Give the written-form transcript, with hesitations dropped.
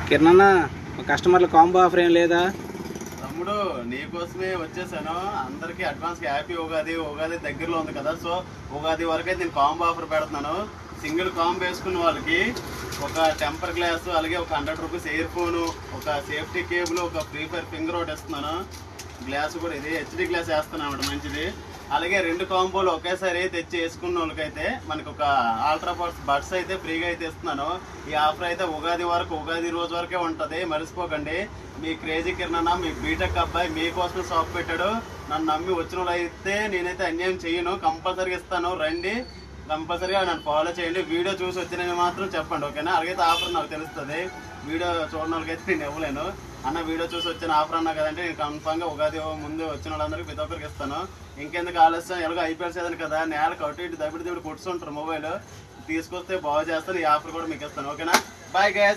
కిరణ్ కస్టమర్ల combo offer ఏం లేదా? తమ్ముడు నీకోసమే వచ్చేసాను. అందరికి అడ్వాన్స్ హ్యాపీ ఉగాది. ఉగాది దగ్గరలో ఉంది కదా, సో ఉగాది వరకు అయితే నేను కాంబో ఆఫర్ పెడుతున్నాను. సింగిల్ కాంబో వేసుకున్న వాళ్ళకి ఒక టెంపర్ గ్లాస్, అలాగే ఒక 100 రూపీస్ ఇయర్ ఫోను, ఒక సేఫ్టీ కేబుల్, ఒక ఫ్రీ ఫైర్ ఫింగర్ ఒకటి ఇస్తున్నాను. గ్లాస్ కూడా ఇది హెచ్డి గ్లాస్ వేస్తున్నాను అన్నమాట, మంచిది. అలాగే 2 కాంబోలు ఒకేసారి తెచ్చి వేసుకున్న వాళ్ళకైతే మనకు ఒక ఆల్ట్రా బడ్స్ అయితే ఫ్రీగా అయితే ఇస్తున్నాను. ఈ ఆఫర్ అయితే ఉగాది వరకు, ఉగాది రోజు వరకే ఉంటుంది, మర్చిపోకండి. మీ క్రేజీ కిరణ్ మీ బీటెక్ అబ్బాయి మీకోసమే షాప్ పెట్టాడు. నన్ను నమ్మి వచ్చిన వాళ్ళు అయితే నేనైతే అన్యాయం చేయను, కంపల్సరీగా ఇస్తాను. రండి, కంపల్సరీగా నన్ను ఫాలో చేయండి. వీడియో చూసి వచ్చినవి మాత్రం చెప్పండి, ఓకేనా? అలాగైతే ఆఫర్ నాకు తెలుస్తుంది. వీడియో చూడని వాళ్ళకైతే నేను ఇవ్వలేను. అన్న వీడియో చూసి వచ్చిన ఆఫర్ అన్నా కదంటే నేను కన్ఫామ్గా ఉగాది ముందు వచ్చిన వాళ్ళందరికీ ప్రతి ఒక్కరికి ఇస్తాను. ఇంకెందుకు ఆలస్యం, ఎలాగో ఐపీఎల్ సీజన్ కదా, నేలకు అటు ఇటు దబిడి కొట్టుకుంటారు మొబైల్, తీసుకొస్తే బాగు చేస్తాను. ఈ ఆఫర్ కూడా మీకు ఇస్తాను, ఓకేనా? Bye guys.